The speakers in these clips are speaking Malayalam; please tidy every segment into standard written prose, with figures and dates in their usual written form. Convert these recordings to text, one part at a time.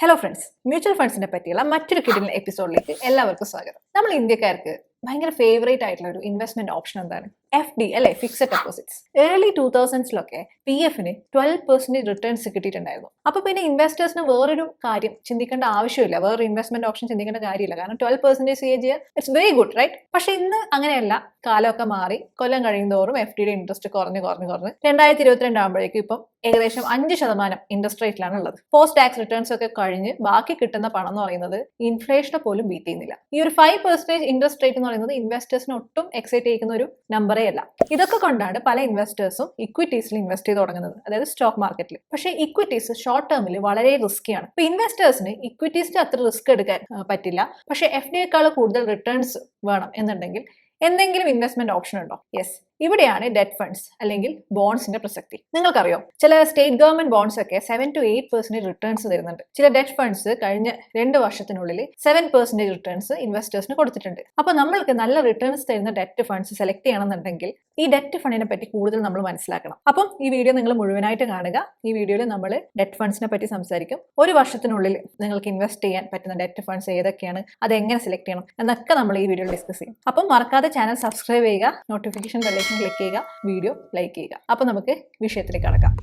ഹലോ ഫ്രണ്ട്സ്, മ്യൂച്വൽ ഫണ്ട്സിനെ പറ്റിയുള്ള മറ്റൊരു കിടിലൻ എപ്പിസോഡിലേക്ക് എല്ലാവർക്കും സ്വാഗതം. നമ്മൾ ഇന്ത്യക്കാർക്ക് ഭയങ്കര ഫേവറേറ്റ് ആയിട്ടുള്ള ഒരു ഇൻവെസ്റ്റ്മെന്റ് ഓപ്ഷൻ എന്താണ്? FD അല്ലെ, fixed deposits. Early 2000s PFന് 12% returns കിട്ടിയിട്ടുണ്ടായിരുന്നു. അപ്പൊ പിന്നെ ഇൻവെസ്റ്റേഴ്സിന് വേറൊരു കാര്യം ചിന്തിക്കേണ്ട ആവശ്യമില്ല, വേറൊരു ഇൻവെസ്റ്റ്മെന്റ് ഓപ്ഷൻ ചിന്തിക്കേണ്ട കാര്യമില്ല. കാരണം 12% CAGR it's very good, right? പക്ഷെ ഇന്ന് അങ്ങനെയല്ല. കാലമൊക്കെ മാറി, കൊല്ലം കഴിയുന്തോറും FDയുടെ ഇൻട്രസ്റ്റ് കുറഞ്ഞ് 2022 ആകുമ്പോഴേക്കും ഇപ്പം ഏകദേശം 5% ഇൻട്രസ്റ്റ് റേറ്റിലാണ് ഉള്ളത്. പോസ്റ്റ് ടാക്സ് റിട്ടേൺസ് ഒക്കെ കഴിഞ്ഞ് ബാക്കി കിട്ടുന്ന പണം എന്ന് പറയുന്നത് ഇൻഫ്ലേഷനെ പോലും ബീറ്റ് ചെയ്യുന്നില്ല. ഈ ഒരു 5% ഇൻട്രസ്റ്റ് റേറ്റ് എന്ന് പറയുന്നത് ഇൻവെസ്റ്റേഴ്സിന് ഒട്ടും എക്സൈറ്റ് ചെയ്യുന്ന ഒരു നമ്പറേ അല്ല. ഇതൊക്കെ കൊണ്ടാണ് പല ഇൻവെസ്റ്റേഴ്സും ഇക്വിറ്റീസിൽ ഇൻവെസ്റ്റ് ചെയ്ത് തുടങ്ങുന്നത്, അതായത് സ്റ്റോക്ക് മാർക്കറ്റിൽ. പക്ഷേ ഇക്വിറ്റീസ് ഷോർട്ട് ടേമിൽ വളരെ റിസ്കിയാണ്. ഇപ്പൊ ഇൻവെസ്റ്റേഴ്സിന് ഇക്വിറ്റീസിന് അത്ര റിസ്ക് എടുക്കാൻ പറ്റില്ല. പക്ഷേ FDയേക്കാൾ കൂടുതൽ റിട്ടേൺസ് വേണം എന്നുണ്ടെങ്കിൽ എന്തെങ്കിലും ഇൻവെസ്റ്റ്മെന്റ് ഓപ്ഷൻ ഉണ്ടോ? യെസ്, ഇവിടെയാണ് ഡെറ്റ് ഫണ്ട്സ് അല്ലെങ്കിൽ ബോൺസിന്റെ പ്രസക്തി. നിങ്ങൾക്കറിയോ, ചില സ്റ്റേറ്റ് ഗവൺമെന്റ് ബോൺസ് ഒക്കെ 7 to 8% റിട്ടേൺസ് തരുന്നുണ്ട്. ചില ഡെറ്റ് ഫണ്ട്സ് കഴിഞ്ഞ 2 വർഷത്തിനുള്ളിൽ 7% റിട്ടേൺസ് ഇൻവെസ്റ്റേഴ്സിന് കൊടുത്തിട്ടുണ്ട്. അപ്പൊ നമ്മൾക്ക് നല്ല റിട്ടേൺസ് തരുന്ന ഡെറ്റ് ഫണ്ട്സ് സെലക്ട് ചെയ്യണമെന്നുണ്ടെങ്കിൽ ഈ ഡെറ്റ് ഫണ്ടിനെ പറ്റി കൂടുതൽ നമ്മൾ മനസ്സിലാക്കണം. അപ്പം ഈ വീഡിയോ നിങ്ങൾ മുഴുവനായിട്ട് കാണുക. ഈ വീഡിയോയിൽ നമ്മൾ ഡെറ്റ് ഫണ്ട്സിനെ പറ്റി സംസാരിക്കും. ഒരു വർഷത്തിനുള്ളിൽ നിങ്ങൾക്ക് ഇൻവെസ്റ്റ് ചെയ്യാൻ പറ്റുന്ന ഡെറ്റ് ഫണ്ട്സ് ഏതൊക്കെയാണ്, അത് എങ്ങനെ സെലക്ട് ചെയ്യണം എന്നൊക്കെ നമ്മൾ ഈ വീഡിയോയിൽ ഡിസ്കസ് ചെയ്യും. അപ്പം മറക്കാതെ ചാനൽ സബ്സ്ക്രൈബ് ചെയ്യുക, നോട്ടിഫിക്കേഷൻ ബെൽ ക്ലിക്ക് ചെയ്യുക, വീഡിയോ ലൈക്ക് ചെയ്യുക. അപ്പൊ നമുക്ക് വിഷയത്തിലേക്ക് കടക്കാം.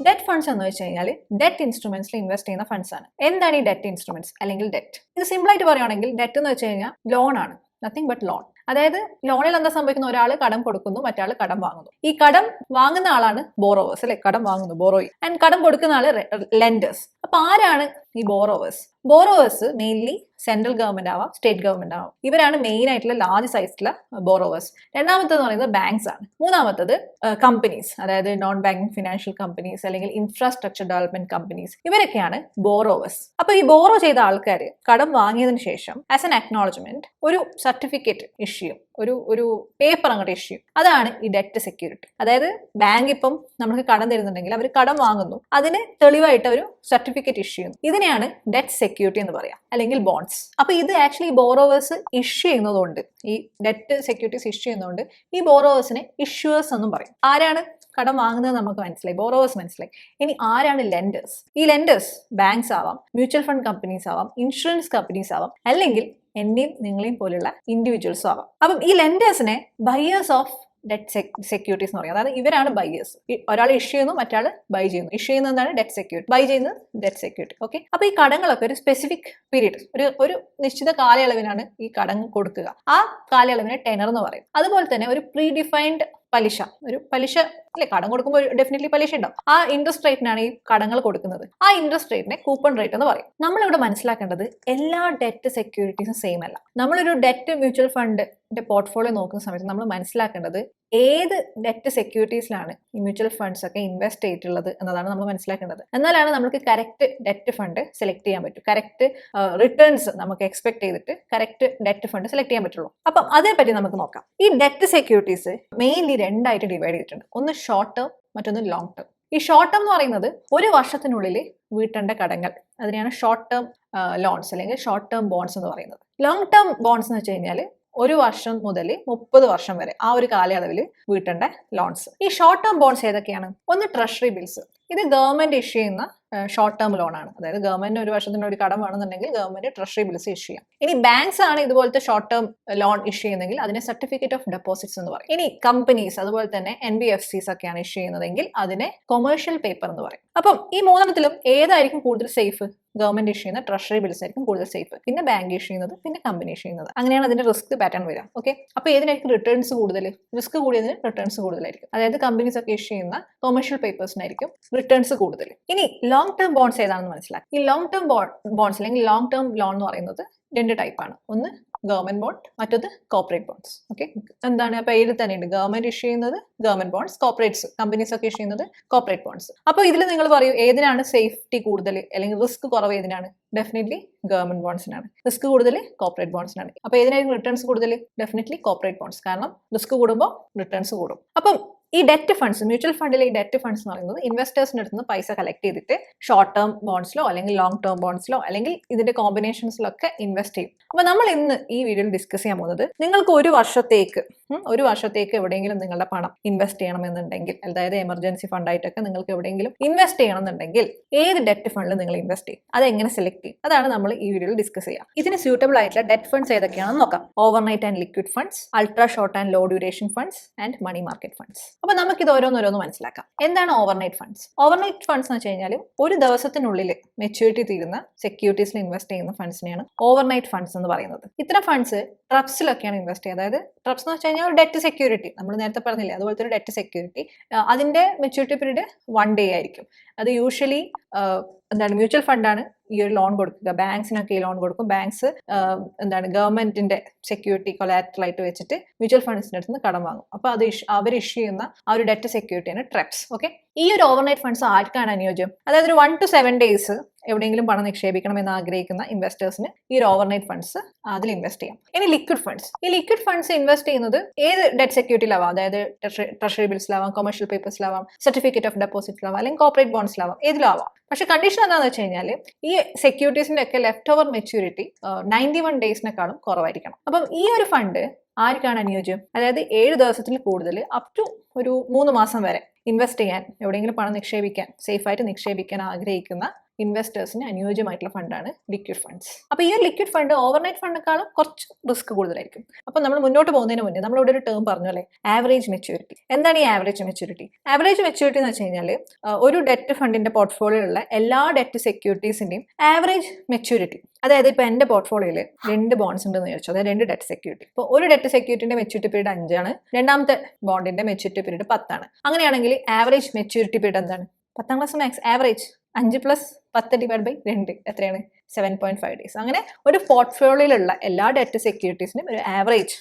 ഡെറ്റ് ഫണ്ട്സ് എന്ന് വെച്ച് കഴിഞ്ഞാൽ ഡെറ്റ് ഇൻസ്ട്രുമെന്റ്സിൽ ഇൻവെസ്റ്റ് ചെയ്യുന്ന ഫണ്ട്സ് ആണ്. എന്താണ് ഈ ഡെറ്റ് ഇൻസ്ട്രുമെന്റ്സ് അല്ലെങ്കിൽ ഡെറ്റ്? ഇത് സിമ്പിൾ ആയിട്ട് പറയുകയാണെങ്കിൽ ഡെറ്റ് എന്ന് വെച്ച് കഴിഞ്ഞാൽ ലോൺ ആണ്, നത്തിങ് ബട്ട് ലോൺ. അതായത് ലോണിൽ എന്താ സംഭവിക്കുന്ന, ഒരാൾ കടം കൊടുക്കുന്നു, മറ്റാൾ കടം വാങ്ങുന്നു. ഈ കടം വാങ്ങുന്ന ആളാണ് ബോറോവേഴ്സ്, അല്ലെ? കടം വാങ്ങുന്നു, ബോറോയിങ്. ആൻഡ് കടം കൊടുക്കുന്ന ആള് ലെൻഡേഴ്സ്. അപ്പൊ ആരാണ് ഈ borrowers? Borrowers mainly central government ആവാം, സ്റ്റേറ്റ് ഗവൺമെന്റ് ആവാം. ഇവരാണ് മെയിൻ ആയിട്ടുള്ള ലാർജ് സൈസിലുള്ള ബോറോവേഴ്സ്. രണ്ടാമത്തേന്ന് പറയുന്നത് ബാങ്ക്സ് ആണ്. മൂന്നാമത്തത് കമ്പനീസ്, അതായത് നോൺ ബാങ്കിങ് ഫിനാൻഷ്യൽ കമ്പനീസ് അല്ലെങ്കിൽ ഇൻഫ്രാസ്ട്രക്ചർ ഡെവലപ്മെന്റ് കമ്പനീസ്. ഇവരൊക്കെയാണ് ബോറോവേഴ്സ്. അപ്പൊ ഈ ബോറോ ചെയ്ത ആൾക്കാർ കടം വാങ്ങിയതിനു ശേഷം ആസ് എൻ അക്നോളജ്മെന്റ് ഒരു സർട്ടിഫിക്കറ്റ് ഇഷ്യൂ, ഒരു പേപ്പർ അങ്ങോട്ട് ഇഷ്യൂ. അതാണ് ഈ ഡെറ്റ് സെക്യൂരിറ്റി. അതായത് ബാങ്ക് ഇപ്പം നമുക്ക് കടം തരുന്നുണ്ടെങ്കിൽ അവർ കടം വാങ്ങുന്നു, അതിന് തെളിവായിട്ട് ഒരു സർട്ടിഫിക്കറ്റ് ഇഷ്യൂ ചെയ്യുന്നു. ഇതിനെയാണ് ഡെറ്റ് സെക്യൂരിറ്റി എന്ന് പറയാം, അല്ലെങ്കിൽ ബോണ്ട്സ്. അപ്പൊ ഇത് ആക്ച്വലി ബോറോവേഴ്സ് ഇഷ്യൂ ചെയ്യുന്നതുകൊണ്ട്, ഈ ഡെറ്റ് സെക്യൂരിറ്റീസ് ഇഷ്യൂ ചെയ്യുന്നതുകൊണ്ട് ഈ ബോറോവേഴ്സിനെ ഇഷ്യൂവേഴ്സ് എന്നും പറയും. ആരാണ് കടം വാങ്ങുന്നത് നമുക്ക് മനസ്സിലായി, ബോറോവേഴ്സ് മനസ്സിലായി. ഇനി ആരാണ് ലെൻഡേഴ്സ്? ഈ ലെൻഡേഴ്സ് ബാങ്ക്സ് ആവാം, മ്യൂച്വൽ ഫണ്ട് കമ്പനീസ് ആവാം, ഇൻഷുറൻസ് കമ്പനീസ് ആവാം, അല്ലെങ്കിൽ എന്നെയും നിങ്ങളെയും പോലുള്ള ഇൻഡിവിജ്വൽസും ആവാം. അപ്പം ഈ ലെൻഡേഴ്സിനെ ബയേഴ്സ് ഓഫ് ഡെറ്റ് സെക്യൂരിറ്റീസ് എന്ന് പറയും. അതായത് ഇവരാണ് ബയേഴ്സ്. ഒരാൾ ഇഷ്യൂ ചെയ്യുന്നു, മറ്റാൾ ബൈ ചെയ്യുന്നു. ഇഷ്യൂ ചെയ്യുന്നത് എന്താണ്? Debt security. ബൈ ചെയ്യുന്നത് ഡെറ്റ് സെക്യൂരിറ്റി. ഓക്കെ. അപ്പൊ ഈ കടങ്ങളൊക്കെ ഒരു സ്പെസിഫിക് പീരീഡ്, ഒരു നിശ്ചിത കാലയളവിനാണ് ഈ കടങ്ങൾ കൊടുക്കുക. ആ കാലയളവിനെ ടെനർ എന്ന് പറയും. അതുപോലെ തന്നെ ഒരു പ്രീ ഡിഫൈൻഡ് പലിശ, ഒരു പലിശ അല്ലെ, കടം കൊടുക്കുമ്പോൾ ഡെഫിനറ്റ്ലി പലിശ ഉണ്ടാവും. ആ ഇൻട്രസ്റ്റ് റേറ്റിനാണ് ഈ കടങ്ങൾ കൊടുക്കുന്നത്. ആ ഇൻട്രസ്റ്റ് റേറ്റിനെ കൂപ്പൺ റേറ്റ് എന്ന് പറയും. നമ്മളിവിടെ മനസ്സിലാക്കേണ്ടത് എല്ലാ ഡെറ്റ് സെക്യൂരിറ്റീസും സെയിം അല്ല. നമ്മളൊരു ഡെറ്റ് മ്യൂച്വൽ ഫണ്ടിന്റെ പോർട്ട്ഫോളിയോ നോക്കുന്ന സമയത്ത് നമ്മൾ മനസ്സിലാക്കേണ്ടത് ഏത് ഡെറ്റ് സെക്യൂരിറ്റീസിലാണ് ഈ മ്യൂച്വൽ ഫണ്ട്സ് ഒക്കെ ഇൻവെസ്റ്റ് ചെയ്തിട്ടുള്ളത് എന്നതാണ് നമ്മൾ മനസ്സിലാക്കേണ്ടത്. എന്നാലാണ് നമുക്ക് കറക്റ്റ് ഡെറ്റ് ഫണ്ട് സെലക്ട് ചെയ്യാൻ പറ്റും, കറക്റ്റ് റിട്ടേൺസ് നമുക്ക് എക്സ്പെക്ട് ചെയ്തിട്ട് കറക്റ്റ് ഡെറ്റ് ഫണ്ട് സെലക്ട് ചെയ്യാൻ പറ്റുള്ളൂ. അപ്പം അതേപറ്റി നമുക്ക് നോക്കാം. ഈ ഡെറ്റ് സെക്യൂരിറ്റീസ് മെയിൻലി രണ്ടായിട്ട് ഡിവൈഡ് ചെയ്തിട്ടുണ്ട്. ഒന്ന് ഷോർട്ട് ടേം, മറ്റൊന്ന് ലോങ് ടേം. ഈ ഷോർട്ട് ടേം എന്ന് പറയുന്നത് ഒരു വർഷത്തിനുള്ളിൽ വീട്ടേണ്ട കടങ്ങൾ, അതിനെയാണ് ഷോർട്ട് ടേം ലോൺസ് അല്ലെങ്കിൽ ഷോർട്ട് ടേം ബോൺസ് എന്ന് പറയുന്നത്. ലോങ് ടേം ബോൺസ് എന്ന് വെച്ച് കഴിഞ്ഞാൽ 1 വർഷം മുതൽ 30 വർഷം വരെ ആ ഒരു കാലയളവിൽ വീട്ടേണ്ട ലോൺസ്. ഈ ഷോർട്ട് ടേം ബോൺസ് ഏതൊക്കെയാണ്? ഒന്ന് ട്രഷറി ബിൽസ്. ഇത് ഗവൺമെന്റ് ഇഷ്യൂ ചെയ്യുന്ന ഷോർട്ട് ടേം ലോൺ ആണ്. അതായത് ഗവൺമെന്റിന് ഒരു വർഷത്തിന് ഒരു കടം വേണമെന്നുണ്ടെങ്കിൽ ഗവൺമെന്റ് ട്രഷറി ബിൽസ് ഇഷ്യൂ ചെയ്യാം. ഇനി ബാങ്ക്സ് ആണ് ഇതുപോലത്തെ ഷോർട്ട് ടേം ലോൺ ഇഷ്യൂ ചെയ്യുന്നതെങ്കിൽ അതിനെ സർട്ടിഫിക്കറ്റ് ഓഫ് ഡെപ്പോസിറ്റ്സ് എന്ന് പറയും. ഇനി കമ്പനീസ് അതുപോലെ തന്നെ NBFCs ഒക്കെയാണ് ഇഷ്യൂ ചെയ്യുന്നതെങ്കിൽ അതിനെ കൊമേഴ്ഷ്യൽ പേപ്പർ എന്ന് പറയും. അപ്പം ഈ മൂന്നെണ്ണത്തിലും ഏതായിരിക്കും കൂടുതൽ സേഫ്? ഗവൺമെന്റ് ഇഷ്യൂ ചെയ്യുന്ന ട്രഷറി ബിൽസ് ആയിരിക്കും കൂടുതൽ സേഫ്, പിന്നെ ബാങ്ക് ഇഷ്യൂ ചെയ്യുന്നത്, പിന്നെ കമ്പനി ഇഷ്യൂ ചെയ്യുന്നത്. അങ്ങനെയാണ് അതിന്റെ റിസ്ക് പാറ്റേൺ വരിക. ഓക്കെ. അപ്പൊ ഏതിനായിരിക്കും റിട്ടേൺസ് കൂടുതൽ? റിസ്ക് കൂടിയതിന് റിട്ടേൺസ് കൂടുതലായിരിക്കും. അതായത് കമ്പനീസ് ഒക്കെ ഇഷ്യൂ ചെയ്യുന്ന കൊമേഴ്ഷ്യൽ പേപ്പേഴ്സിനായിരിക്കും റിട്ടേൺസ് കൂടുതൽ. ഇനി ലോങ് ടേം ബോൺസ് ഏതാണെന്ന് മനസ്സിലാക്കി. ഈ ലോങ് ടേം ബോൺസ് അല്ലെങ്കിൽ ലോങ് ടേം ലോൺ എന്ന് പറയുന്നത് 2 ടൈപ്പാണ്. ഒന്ന് ഗവൺമെന്റ് ബോണ്ട്, മറ്റൊന്ന് കോർപ്പറേറ്റ് ബോണ്ട്സ്. ഓക്കെ. എന്താണ് പേരിൽ തന്നെ ഉണ്ട്, ഗവൺമെന്റ് ഇഷ്യൂ ചെയ്യുന്നത് ഗവൺമെന്റ് ബോണ്ട്സ്, കോർപ്പറേറ്റ്സ് കമ്പനീസ് ഒക്കെ ഇഷ്യൂ ചെയ്യുന്നത് കോർപ്പറേറ്റ് ബോണ്ട്സ്. അപ്പോൾ ഇതിൽ നിങ്ങൾ പറയൂ ഏതിനാണ് സേഫ്റ്റി കൂടുതൽ അല്ലെങ്കിൽ റിസ്ക് കുറവ്? ഏതിനാണ്? ഡെഫിനറ്റ്ലി ഗവൺമെന്റ് ബോണ്ട്സിനാണ്. റിസ്ക് കൂടുതൽ കോർപ്പറേറ്റ് ബോണ്ട്സിനാണ്. അപ്പോൾ ഏതിനായിരിക്കും റിട്ടേൺസ് കൂടുതൽ? Definitely corporate bonds. കാരണം റിസ്ക് കൂടുമ്പോൾ റിട്ടേൺസ് കൂടും. അപ്പം ഈ ഡെറ്റ് ഫണ്ട്സ്, മ്യൂച്വൽ ഫണ്ടിലെ ഈ ഡെറ്റ് ഫണ്ട്സ് എന്ന് പറയുന്നത് ഇൻവെസ്റ്റേഴ്സിന്റെ അടുത്ത് നിന്ന് പൈസ കളക്ട് ചെയ്തിട്ട് ഷോർട്ട് ടേം ബോൺഡ്സിലോ അല്ലെങ്കിൽ ലോങ് ടേം ബോൺഡ്സിലോ അല്ലെങ്കിൽ ഇതിന്റെ കോമ്പിനേഷൻസിലൊക്കെ ഇൻവെസ്റ്റ് ചെയ്യും. അപ്പോൾ നമ്മൾ ഇന്ന് ഈ വീഡിയോയിൽ ഡിസ്കസ് ചെയ്യാൻ പോകുന്നത് നിങ്ങൾക്ക് ഒരു വർഷത്തേക്ക് എവിടെയെങ്കിലും നിങ്ങളുടെ പണം ഇൻവെസ്റ്റ് ചെയ്യണമെന്നുണ്ടെങ്കിൽ, അതായത് എമർജൻസി ഫണ്ടായിട്ടൊക്കെ നിങ്ങൾക്ക് എവിടെയെങ്കിലും ഇൻവെസ്റ്റ് ചെയ്യണമെന്നുണ്ടെങ്കിൽ ഏത് ഡെറ്റ് ഫണ്ടിൽ നിങ്ങൾ ഇൻവെസ്റ്റ് ചെയ്യും, അതെങ്ങനെ സെലക്ട് ചെയ്യും, അതാണ് നമ്മൾ ഈ വീഡിയോയിൽ ഡിസ്കസ് ചെയ്യുക. ഇതിന് സ്യൂട്ടബിൾ ആയിട്ടുള്ള ഡെറ്റ് ഫണ്ട്സ് ഏതൊക്കെയാണെന്ന് നോക്കാം. Overnight and liquid funds, ultra short and low duration funds and money market funds. അപ്പോൾ നമുക്ക് ഇത് ഓരോന്നോരോന്ന് മനസ്സിലാക്കാം. എന്താണ് ഓവർനൈറ്റ് ഫണ്ട്സ്? ഓവർനൈറ്റ് ഫണ്ട്സ് എന്ന് വെച്ച് കഴിഞ്ഞാൽ ഒരു ദിവസത്തിനുള്ളിൽ മെച്യൂരിറ്റി തീരുന്ന സെക്യൂരിറ്റീസിൽ ഇൻവെസ്റ്റ് ചെയ്യുന്ന ഫണ്ട്സിനെയാണ് ഓവർനൈറ്റ് ഫണ്ട്സ് എന്ന് പറയുന്നത്. ഇത്തരം ഫണ്ട്സ് ട്രപ്സിലൊക്കെയാണ് ഇൻവെസ്റ്റ് ചെയ്യുക. അതായത് ട്രപ്സ് എന്ന് വെച്ച് കഴിഞ്ഞാൽ ഒരു ഡെറ്റ് സെക്യൂരിറ്റി, നമ്മൾ നേരത്തെ പറഞ്ഞില്ലേ അതുപോലത്തെ ഒരു ഡെറ്റ് സെക്യൂരിറ്റി. അതിന്റെ മെച്യൂരിറ്റി പീരീഡ് 1 day ആയിരിക്കും. അത് യൂഷ്വലി മ്യൂച്വൽ ഫണ്ടാണ് ഈ ഒരു ലോൺ കൊടുക്കുക. ബാങ്ക്സിനൊക്കെ ഈ ലോൺ കൊടുക്കും. ബാങ്ക്സ് ഗവൺമെന്റിന്റെ സെക്യൂരിറ്റി കൊലാറ്ററൽ ആയിട്ട് വെച്ചിട്ട് മ്യൂച്വൽ ഫണ്ട്സിന്റെ അടുത്ത് നിന്ന് കടം വാങ്ങും. അപ്പോൾ അത് അവർ ഇഷ്യൂ ചെയ്യുന്ന ആ ഒരു ഡെറ്റ് സെക്യൂരിറ്റിയാണ് ട്രപ്സ്. ഓക്കെ, ഈ ഒരു ഓവർനൈറ്റ് ഫണ്ട്സ് ആർക്കാണ് അനുയോജ്യം? അതായത് ഒരു 1 to 7 days എവിടെയെങ്കിലും പണം നിക്ഷേപിക്കണം എന്ന് ആഗ്രഹിക്കുന്ന ഇൻവെസ്റ്റേഴ്സിന് ഈ ഒരു ഓവർനൈറ്റ് ഫണ്ട്സ് അതിൽ ഇൻവെസ്റ്റ് ചെയ്യാം. ഇനി ലിക്വിഡ് ഫണ്ട്സ്. ഈ ലിക്വിഡ് ഫണ്ട്സ് ഇൻവെസ്റ്റ് ചെയ്യുന്നത് ഏത് ഡെറ്റ് സെക്യൂരിറ്റിയിലാവാം. അതായത് ട്രഷറി ബിൽസിലാവാം, കൊമേഴ്ഷ്യൽ പേപ്പേഴ്സിലാവാം, സർട്ടിഫിക്കറ്റ് ഓഫ് ഡെപ്പോസിറ്റിലാവാം, അല്ലെങ്കിൽ കോർപ്പറേറ്റ് ബോൺഡ്സിലാവാം, ഏതിലാവാം. പക്ഷെ കണ്ടീഷൻ എന്താണെന്ന് വെച്ച് കഴിഞ്ഞാൽ ഈ സെക്യൂരിറ്റീസിന്റെ ഒക്കെ ലെഫ്റ്റ് ഓവർ മെച്യൂരിറ്റി 91 daysനെക്കാളും കുറവായിരിക്കണം. അപ്പം ഈ ഒരു ഫണ്ട് ആർക്കാണ് അനുയോജ്യം? അതായത് 7 ദിവസത്തിൽ കൂടുതൽ അപ് ടു ഒരു 3 മാസം വരെ ഇൻവെസ്റ്റ് ചെയ്യാൻ, എവിടെയെങ്കിലും പണം നിക്ഷേപിക്കാൻ, സേഫായിട്ട് നിക്ഷേപിക്കാൻ ആഗ്രഹിക്കുന്ന ഇൻവെസ്റ്റേഴ്സിന് അനുയോജ്യമായിട്ടുള്ള ഫണ്ടാണ് ലിക്വിഡ് ഫണ്ട്സ്. അപ്പോൾ ഈ ഒരു ലിക്വിഡ് ഫണ്ട് ഓവർനൈറ്റ് ഫണ്ടിനേക്കാളും കുറച്ച് റിസ്ക് കൂടുതലായിരിക്കും. അപ്പോൾ നമ്മൾ മുന്നോട്ട് പോകുന്നതിന് മുന്നേ നമ്മളിവിടെ ഒരു ടേം പറഞ്ഞു അല്ലേ, ആവറേജ് മെച്യൂരിറ്റി. എന്താണ് ഈ ആവറേജ് മെച്യൂരിറ്റി? ആവറേജ് മെച്യൂരിറ്റി എന്ന് വെച്ച് കഴിഞ്ഞാൽ ഒരു ഡെറ്റ് ഫണ്ടിന്റെ പോർട്ട്ഫോളിയോയിലുള്ള എല്ലാ ഡെറ്റ് സെക്യൂരിറ്റീസിന്റെയും ആവറേജ് മെച്യൂരിറ്റി. അതായത് ഇപ്പോൾ എൻ്റെ പോർട്ട്ഫോളിയോയിൽ 2 ബോൺഡ്സ് ഉണ്ടെന്ന് ചോദിച്ചു, അതായത് 2 ഡെറ്റ് സെക്യൂരിറ്റി. ഇപ്പോൾ ഒരു ഡെറ്റ് സെക്യൂരിറ്റിന്റെ മെച്യൂരിറ്റി പീരീഡ് 5 ആണ്, രണ്ടാമത്തെ ബോണ്ടിന്റെ മെച്യൂരിറ്റി പീരീഡ് 10 ആണ്. അങ്ങനെയാണെങ്കിൽ ആവറേജ് മെച്യൂരിറ്റി പീരീഡ് എന്താണ്? 10ാം ക്ലാസ് മാത്സ് ആവറേജ് 5 + 10 / 2 എത്രയാണ്? 7.5 days. അങ്ങനെ ഒരു പോർട്ട്ഫോളിയോയിലുള്ള എല്ലാ ഡെറ്റ് സെക്യൂരിറ്റീസിനും ഒരു ആവറേജ്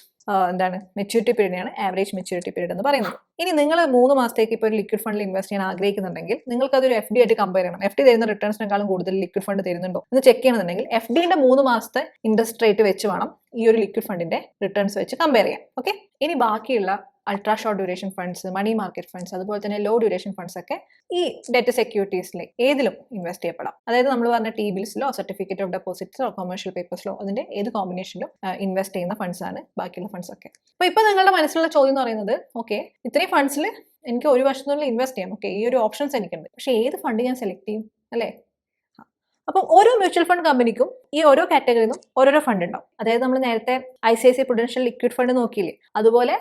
മെച്യൂരിറ്റി പീരീഡിനെയാണ് ആവറേജ് മെച്യൂരിറ്റി പീരീഡ് എന്ന് പറയുന്നത്. ഇനി നിങ്ങൾ 3 മാസത്തേക്ക് ഇപ്പോൾ ഒരു ലിക്വിഡ് ഫണ്ടിൽ ഇൻവെസ്റ്റ് ചെയ്യാൻ ആഗ്രഹിക്കുന്നുണ്ടെങ്കിൽ നിങ്ങൾക്ക് അതൊരു FD ആയിട്ട് കമ്പയർ ചെയ്യണം. FD തരുന്ന റിട്ടേൺസിനേക്കാളും കൂടുതൽ ലിക്വിഡ് ഫണ്ട് തരുന്നുണ്ടോ എന്ന് ചെക്ക് ചെയ്യണമെന്നുണ്ടെങ്കിൽ FDന്റെ 3 മാസത്തെ ഇൻട്രസ്റ്റ് റേറ്റ് വെച്ച് വേണം ഈ ഒരു ലിക്വിഡ് ഫണ്ടിന്റെ റിട്ടേൺസ് വെച്ച് കമ്പയർ ചെയ്യാം. ഓക്കെ, ഇനി ബാക്കിയുള്ള ultra short duration funds, money market funds, അതുപോലെ തന്നെ ലോ ഡ്യൂറേഷൻ ഫണ്ട്സ് ഒക്കെ ഈ ഡെറ്റ് സെക്യൂരിറ്റീസിൽ ഏതിലും ഇൻവെസ്റ്റ് ചെയ്യപ്പെടാം. അതായത് നമ്മൾ പറഞ്ഞ T ബിൽസിലോ, സർട്ടിഫിക്കറ്റ് ഓഫ് ഡെപ്പോസിറ്റ്സിലോ, കൊമേഴ്ഷ്യൽ പേപ്പേഴ്സിലോ, അതിന്റെ ഏത് കോമ്പിനേഷനിലും ഇൻവെസ്റ്റ് ചെയ്യുന്ന ഫണ്ട്സ് ആണ് ബാക്കിയുള്ള ഫണ്ട്സ് ഒക്കെ. അപ്പോൾ ഇപ്പോൾ നിങ്ങളുടെ മനസ്സിലുള്ള ചോദ്യം എന്ന് പറയുന്നത്, ഓക്കെ ഇത്രയും ഫണ്ട്സിൽ എനിക്ക് ഒരു വർഷത്തിനുള്ളിൽ ഇൻവെസ്റ്റ് ചെയ്യാം, ഓക്കെ ഈ ഒരു ഓപ്ഷൻസ് എനിക്കുണ്ട്, പക്ഷേ ഏത് ഫണ്ട് ഞാൻ സെലക്ട് ചെയ്യും അല്ലേ? അപ്പം ഓരോ മ്യൂച്വൽ ഫണ്ട് കമ്പനിക്കും ഈ ഓരോ കാറ്റഗറിയിൽ നിന്നും ഓരോരോ ഫണ്ട് ഉണ്ടാവും. അതായത് നമ്മൾ നേരത്തെ ICICI പ്രൊഡൻഷ്യൽ ലിക്വിഡ് ഫണ്ട് നോക്കിയില്ലേ, അതുപോലെ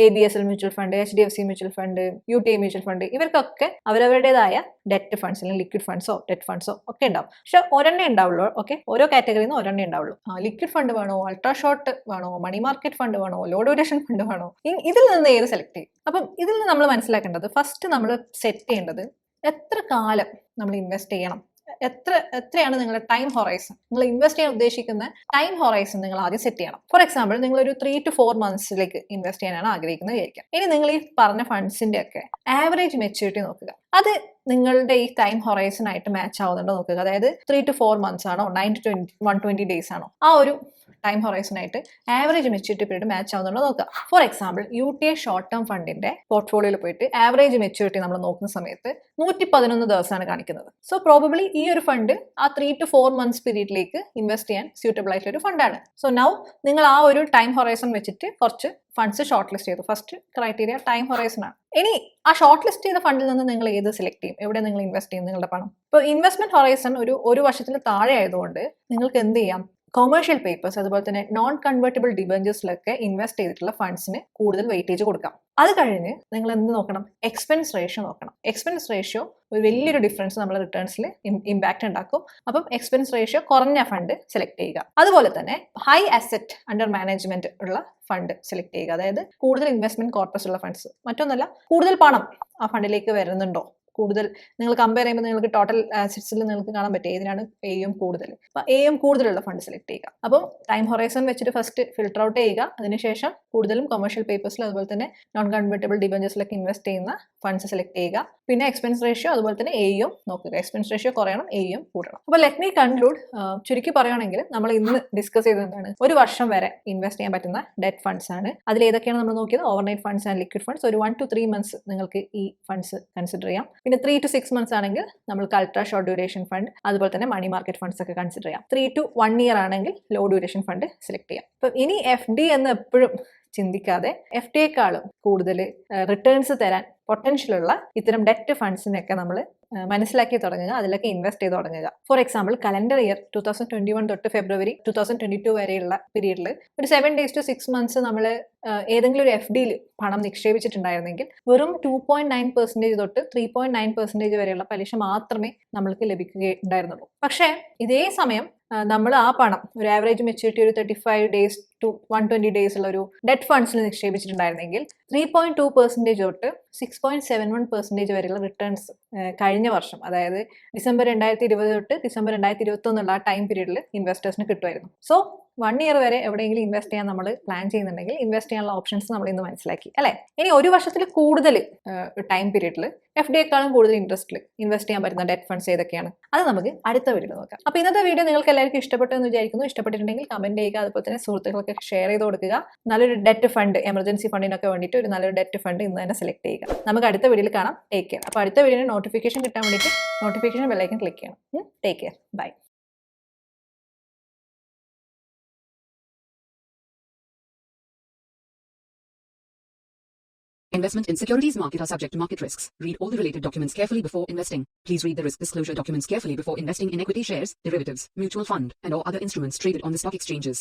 ABSL mutual fund, HDFC mutual fund, UTI mutual fund, ഇവർക്കൊക്കെ അവരവരുടേതായ ഡെറ്റ് ഫണ്ട്സ് അല്ലെങ്കിൽ ലിക്വിഡ് ഫണ്ട്സോ ഡെറ്റ് ഫണ്ട്സോ ഒക്കെ ഉണ്ടാവും. പക്ഷെ ഒരെണ്ണേ ഉണ്ടാവുള്ളൂ. ഓക്കെ, ഓരോ കാറ്റഗറിയിൽ നിന്ന് ഒരെണ്ണേ ഉണ്ടാവുള്ളൂ. ലിക്വിഡ് ഫണ്ട് വേണോ, അൾട്രാ ഷോർട്ട് വേണോ, മണി മാർക്കറ്റ് ഫണ്ട് വേണോ, ലോ ഡ്യൂറേഷൻ ഫണ്ട് വേണോ, ഇതിൽ നിന്ന് ഏത് സെലക്ട് ചെയ്യും? അപ്പം ഇതിൽ നിന്ന് നമ്മൾ മനസ്സിലാക്കേണ്ടത്, ഫസ്റ്റ് നമ്മൾ സെറ്റ് ചെയ്യേണ്ടത് എത്ര കാലം നമ്മൾ ഇൻവെസ്റ്റ് ചെയ്യണം, എത്രയാണ് നിങ്ങളുടെ ടൈം ഹൊറൈസൺ, നിങ്ങൾ ഇൻവെസ്റ്റ് ചെയ്യാൻ ഉദ്ദേശിക്കുന്ന ടൈം ഹൊറൈസൺ നിങ്ങൾ ആദ്യം സെറ്റ് ചെയ്യണം. ഫോർ എക്സാമ്പിൾ നിങ്ങൾ ഒരു 3 to 4 months ഇൻവെസ്റ്റ് ചെയ്യാനാണ് ആഗ്രഹിക്കുന്നത് വിചാരിക്കാം. ഇനി നിങ്ങൾ ഈ പറഞ്ഞ ഫണ്ട്സിന്റെ ഒക്കെ ആവറേജ് മെച്യൂരിറ്റി നോക്കുക. അത് നിങ്ങളുടെ ഈ ടൈം ഹൊറൈസൺ ആയിട്ട് മാച്ച് ആവുന്നുണ്ടോ നോക്കുക. അതായത് 3 to 4 months ആണോ, 9 to 120 days ആണോ, ആ ഒരു ടൈം ഹൊറൈസൺ ആയിട്ട് ആവറേജ് മെച്യൂരിറ്റി പീരീഡ് മാച്ച് ആവുന്നുണ്ടോ നോക്കുക. For example UTI short term ഫണ്ടിന്റെ പോർട്ട്ഫോളിയോയിൽ പോയിട്ട് ആവറേജ് മെച്യൂരിറ്റി നമ്മൾ നോക്കുന്ന സമയത്ത് 111 ദിവസമാണ് കാണിക്കുന്നത്. സോ പ്രോബബ്ലി ഈ ഒരു ഫണ്ട് ആ 3 to 4 months പീരീഡിലേക്ക് ഇൻവെസ്റ്റ് ചെയ്യാൻ സ്യൂട്ടബിൾ ആയിട്ടുള്ള ഒരു ഫണ്ടാണ്. സോ നൗ നിങ്ങൾ ആ ഒരു ടൈം ഹൊറൈസൺ വെച്ചിട്ട് കുറച്ച് ഫണ്ട്സ് ഷോർട്ട് ലിസ്റ്റ് ചെയ്തു. ഫസ്റ്റ് ക്രൈറ്റീരിയ ടൈം ഹൊറൈസൺ ആണ്. ഇനി ആ ഷോർട്ട് ലിസ്റ്റ് ചെയ്ത ഫണ്ടിൽ നിന്ന് നിങ്ങൾ ഏത് സെലക്ട് ചെയ്യും, എവിടെ നിങ്ങൾ ഇൻവെസ്റ്റ് ചെയ്യും നിങ്ങളുടെ പണം? ഇപ്പോൾ ഇൻവെസ്റ്റ്മെന്റ് ഹൊറൈസൺ ഒരു വർഷത്തിൽ താഴെ ആയതുകൊണ്ട് നിങ്ങൾക്ക് എന്ത് ചെയ്യാം, കൊമേഴ്ഷ്യൽ പേപ്പേഴ്സ് അതുപോലെ തന്നെ നോൺ കൺവേർട്ടബിൾ ഡിബഞ്ചേഴ്സിലൊക്കെ ഇൻവെസ്റ്റ് ചെയ്തിട്ടുള്ള ഫണ്ട്സിന് കൂടുതൽ വെയിറ്റേജ് കൊടുക്കാം. അത് കഴിഞ്ഞ് നിങ്ങൾ എന്ത് നോക്കണം, എക്സ്പെൻസ് റേഷ്യോ നോക്കണം. എക്സ്പെൻസ് റേഷ്യോ ഒരു വലിയൊരു ഡിഫറൻസ് നമ്മൾ റിട്ടേൺസിൽ ഇമ്പാക്ട് ഉണ്ടാക്കും. അപ്പം എക്സ്പെൻസ് റേഷ്യോ കുറഞ്ഞ ഫണ്ട് സെലക്ട് ചെയ്യുക. അതുപോലെ തന്നെ ഹൈ അസറ്റ് അണ്ടർ മാനേജ്മെന്റ് ഉള്ള ഫണ്ട് സെലക്ട് ചെയ്യുക. അതായത് കൂടുതൽ ഇൻവെസ്റ്റ്മെന്റ് കോർപ്പസ് ഉള്ള ഫണ്ട്സ്. മറ്റൊന്നല്ല, കൂടുതൽ പണം ആ ഫണ്ടിലേക്ക് വരുന്നുണ്ടോ, കൂടുതൽ നിങ്ങൾ കമ്പയർ ചെയ്യുമ്പോൾ നിങ്ങൾക്ക് ടോട്ടൽ അസറ്റ്സിൽ നിങ്ങൾക്ക് കാണാൻ പറ്റും ഏതിനാണ് AUM കൂടുതൽ. അപ്പോൾ AUM കൂടുതലുള്ള ഫണ്ട് സെലക്ട് ചെയ്യുക. അപ്പം ടൈം ഹൊറൈസൺ വെച്ചിട്ട് ഫസ്റ്റ് ഫിൽട്ടർ ഔട്ട് ചെയ്യുക. അതിനുശേഷം കൂടുതലും കൊമേഴ്ഷ്യൽ പേപ്പേഴ്സിൽ അതുപോലെ തന്നെ നോൺ കൺവേർട്ടബിൾ ഡിബഞ്ചേഴ്സിലൊക്കെ ഇൻവെസ്റ്റ് ചെയ്യുന്ന ഫണ്ട്സ് സെലക്ട് ചെയ്യുക. പിന്നെ എക്സ്പെൻസ് റേഷ്യോ അതുപോലെ തന്നെ എയും നോക്കുക. എക്സ്പെൻസ് റേഷ്യോ കുറയണം, എയും കൂടണം. അപ്പോൾ ലെറ്റ് മീ കൺക്ലൂഡ്. ചുരുക്കി പറയുകയാണെങ്കിൽ നമ്മൾ ഇന്ന് ഡിസ്കസ് ചെയ്തത് എന്താണ്? ഒരു വർഷം വരെ ഇൻവെസ്റ്റ് ചെയ്യാൻ പറ്റുന്ന ഡെറ്റ് ഫണ്ട്സ് ആണ്. അതിൽ ഏതൊക്കെയാണ് നമ്മൾ നോക്കിയത്? Overnight funds and liquid funds. ഒരു 1 to 3 months നിങ്ങൾക്ക് ഈ ഫണ്ട്സ് കൺസിഡർ ചെയ്യാം. പിന്നെ 3 to 6 months ആണെങ്കിൽ നമ്മൾക്ക് അൾട്രാ ഷോർട്ട് ഡ്യൂറേഷൻ ഫണ്ട് അതുപോലെ തന്നെ മണി മാർക്കറ്റ് ഫണ്ട്സ് ഒക്കെ കൺസിഡർ ചെയ്യാം. 3 to 1 year ആണെങ്കിൽ ലോ ഡ്യൂറേഷൻ ഫണ്ട് സെലക്ട് ചെയ്യാം. അപ്പം ഇനി FD എന്ന് എപ്പോഴും ചിന്തിക്കാതെ FDയെക്കാളും കൂടുതൽ റിട്ടേൺസ് തരാൻ പൊട്ടൻഷ്യലുള്ള ഇത്തരം ഡെറ്റ് ഫണ്ട്സിനൊക്കെ നമ്മൾ മനസ്സിലാക്കി തുടങ്ങുക, അതിലൊക്കെ ഇൻവെസ്റ്റ് ചെയ്ത് തുടങ്ങുക. ഫോർ എക്സാമ്പിൾ കലണ്ടർ ഇയർ 2021 തൊട്ട് ഫെബ്രുവരി 2022 വരെയുള്ള പീരീഡിൽ ഒരു 7 days to 6 months നമ്മൾ ഏതെങ്കിലും ഒരു FDയിൽ പണം നിക്ഷേപിച്ചിട്ടുണ്ടായിരുന്നെങ്കിൽ വെറും 2.9% തൊട്ട് 3.9% വരെയുള്ള പലിശ മാത്രമേ നമ്മൾക്ക് ലഭിക്കുകയുണ്ടായിരുന്നുള്ളൂ. പക്ഷേ ഇതേ സമയം നമ്മൾ ആ പണം ഒരു ആവറേജ് മെച്യൂരിറ്റി ഒരു 35 days to 120 days ഉള്ള ഒരു ഡെറ്റ് ഫണ്ട്സിൽ നിക്ഷേപിച്ചിട്ടുണ്ടായിരുന്നെങ്കിൽ 3.2% തൊട്ട് 6.71% വരെയുള്ള റിട്ടേൺസ് കഴിഞ്ഞ വർഷം, അതായത് ഡിസംബർ 2020 തൊട്ട് ഡിസംബർ 2021 ആ ടൈം പീരീഡിൽ ഇൻവെസ്റ്റേഴ്സിന് കിട്ടുമായിരുന്നു. സോ 1 year വരെ എവിടെയെങ്കിലും ഇൻവെസ്റ്റ് ചെയ്യാൻ നമ്മൾ പ്ലാൻ ചെയ്യുന്നുണ്ടെങ്കിൽ ഇൻവെസ്റ്റ് ചെയ്യാനുള്ള ഓപ്ഷൻസ് നമ്മൾ ഇന്ന് മനസ്സിലാക്കി അല്ലേ? ഇനി ഒരു വർഷത്തിൽ കൂടുതൽ ടൈം പീരീഡിൽ FDയെക്കാളും കൂടുതൽ ഇൻട്രസ്റ്റിൽ ഇൻവെസ്റ്റ് ചെയ്യാൻ പറ്റുന്ന ഡെറ്റ് ഫണ്ട്സ് ഏതൊക്കെയാണ്? അത് നമുക്ക് അടുത്ത വീഡിയോയിൽ നോക്കാം. അപ്പോൾ ഇന്നത്തെ വീഡിയോ നിങ്ങൾക്ക് എല്ലാവർക്കും ഇഷ്ടപ്പെട്ടു എന്ന് വിചാരിക്കുന്നു. ഇഷ്ടപ്പെട്ടിട്ടുണ്ടെങ്കിൽ കമന്റ് ചെയ്യുക, അതുപോലെ തന്നെ സുഹൃത്തുക്കൾക്ക് ഷെയർ ചെയ്ത് കൊടുക്കുക. നല്ലൊരു ഡെറ്റ് ഫണ്ട്, എമർജൻസി ഫണ്ടിനൊക്കെ വേണ്ടിയിട്ട് ഒരു നല്ലൊരു ഡെറ്റ് ഫണ്ട് ഇന്ന് തന്നെ സെലക്ട് ചെയ്യുക. നമുക്ക് അടുത്ത വീഡിയോയിൽ കാണാം. Take care. അപ്പോൾ അടുത്ത വീഡിയോയുടെ നോട്ടിഫിക്കേഷൻ കിട്ടാൻ വേണ്ടിയിട്ട് നോട്ടിഫിക്കേഷൻ ബെല്ലൈക്കൺ ക്ലിക്ക് ചെയ്യണം. Take care. Bye. Investment in securities market are subject to market risks. Read all the related documents carefully before investing. Please read the risk disclosure documents carefully before investing in equity shares, derivatives, mutual fund, and or other instruments traded on the stock exchanges.